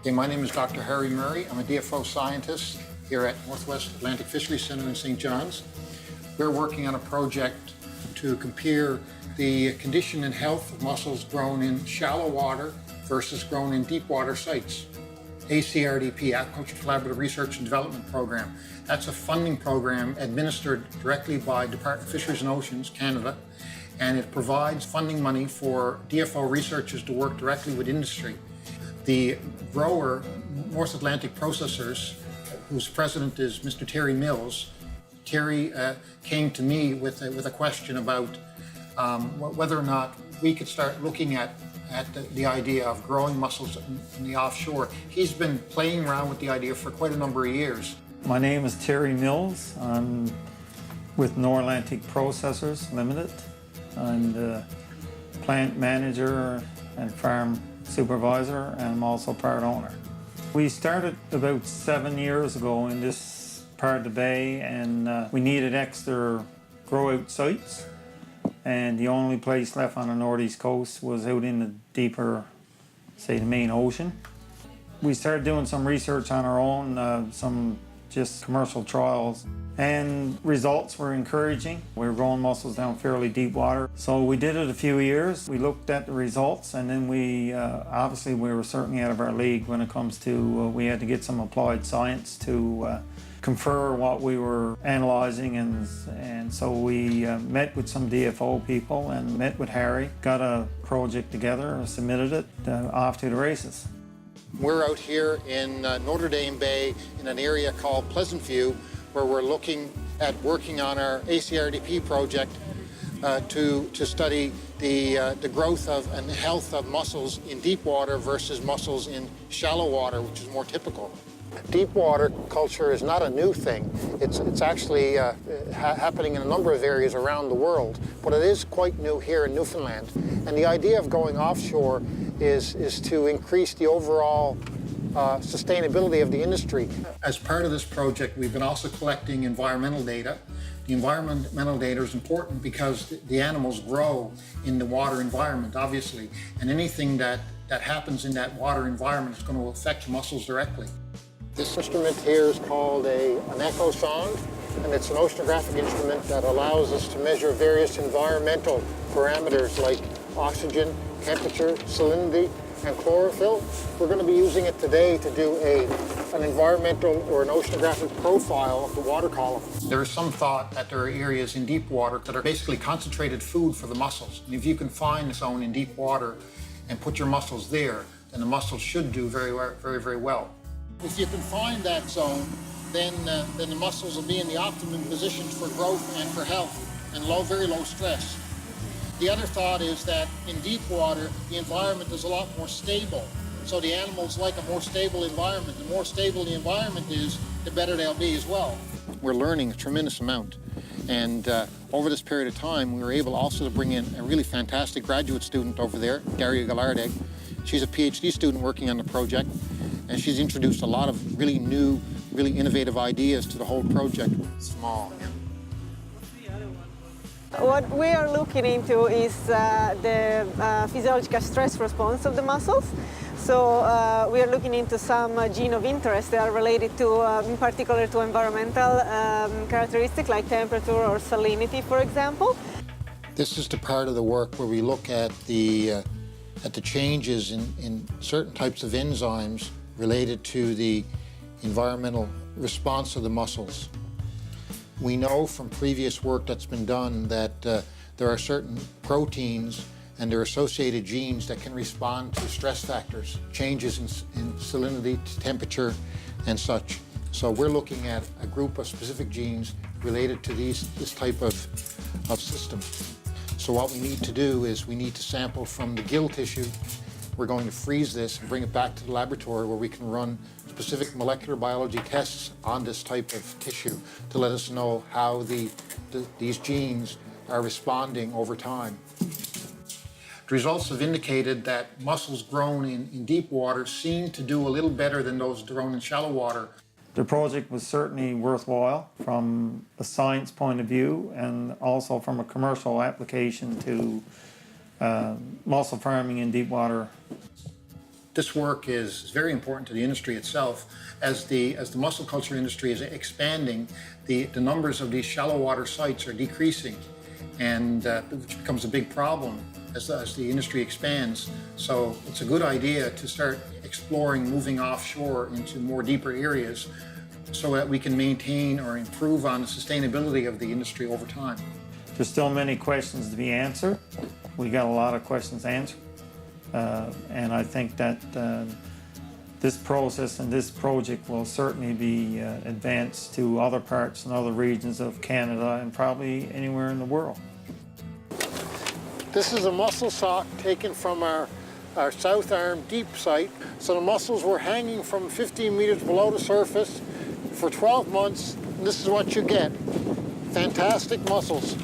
Okay, my name is Dr. Harry Murray. I'm a DFO scientist here at Northwest Atlantic Fisheries Centre in St. John's. We're working on a project to compare the condition and health of mussels grown in shallow water versus grown in deep water sites. ACRDP, Aquaculture Collaborative Research and Development Program. That's a funding program administered directly by Department of Fisheries and Oceans, Canada, and it provides funding money for DFO researchers to work directly with industry. The grower, North Atlantic Processors, whose president is Mr. Terry Mills, Terry came to me with a question about whether or not we could start looking at the idea of growing mussels in the offshore. He's been playing around with the idea for quite a number of years. My name is Terry Mills. I'm with North Atlantic Processors Limited. I'm the plant manager and farm supervisor, and I'm also part owner. We started about 7 years ago in this part of the bay, and we needed extra grow-out sites, and the only place left on the northeast coast was out in the deeper, say, the main ocean. We started doing some research on our own, some just commercial trials, and results were encouraging. We were growing mussels down fairly deep water. So we did it a few years. We looked at the results, and then we, obviously we were certainly out of our league when it comes to, we had to get some applied science to confer what we were analyzing, and so we met with some DFO people and met with Harry, got a project together, submitted it, off to the races. We're out here in Notre Dame Bay in an area called Pleasant View, where we're looking at working on our ACRDP project to study the growth of and health of mussels in deep water versus mussels in shallow water, which is more typical. Deep water culture is not a new thing. It's actually happening in a number of areas around the world, but it is quite new here in Newfoundland. And the idea of going offshore is to increase the overall sustainability of the industry. As part of this project, we've been also collecting environmental data. The environmental data is important because the animals grow in the water environment, obviously, and anything that happens in that water environment is going to affect mussels directly. This instrument here is called an echo sound, and it's an oceanographic instrument that allows us to measure various environmental parameters like oxygen, temperature, salinity, and chlorophyll. We're going to be using it today to do an environmental or an oceanographic profile of the water column. There is some thought that there are areas in deep water that are basically concentrated food for the mussels. And if you can find a zone in deep water and put your mussels there, then the mussels should do very well. If you can find that zone, then the mussels will be in the optimum positions for growth and for health and very low stress. The other thought is that in deep water, the environment is a lot more stable. So the animals like a more stable environment. The more stable the environment is, the better they'll be as well. We're learning a tremendous amount. And over this period of time, we were able also to bring in a really fantastic graduate student over there, Daria Galardeg. She's a PhD student working on the project, and she's introduced a lot of really new, really innovative ideas to the whole project. Small. What we are looking into is the physiological stress response of the mussels. So we are looking into some gene of interest that are related to, in particular, to environmental characteristics like temperature or salinity, for example. This is the part of the work where we look at the changes in certain types of enzymes related to the environmental response of the mussels. We know from previous work that's been done that there are certain proteins and their associated genes that can respond to stress factors, changes in salinity, temperature, and such. So we're looking at a group of specific genes related to this type of system. So what we need to do is we need to sample from the gill tissue. We're going to freeze this and bring it back to the laboratory where we can run specific molecular biology tests on this type of tissue to let us know how these genes are responding over time. The results have indicated that mussels grown in deep water seem to do a little better than those grown in shallow water. The project was certainly worthwhile from a science point of view and also from a commercial application to mussel farming in deep water. This work is very important to the industry itself. As the mussel culture industry is expanding, the numbers of these shallow water sites are decreasing, and which becomes a big problem as the industry expands. So it's a good idea to start exploring moving offshore into more deeper areas so that we can maintain or improve on the sustainability of the industry over time. There's still many questions to be answered. We got a lot of questions answered. And I think that this process and this project will certainly be advanced to other parts and other regions of Canada and probably anywhere in the world. This is a mussel sock taken from our South Arm deep site. So the mussels were hanging from 15 meters below the surface for 12 months. And this is what you get. Fantastic mussels.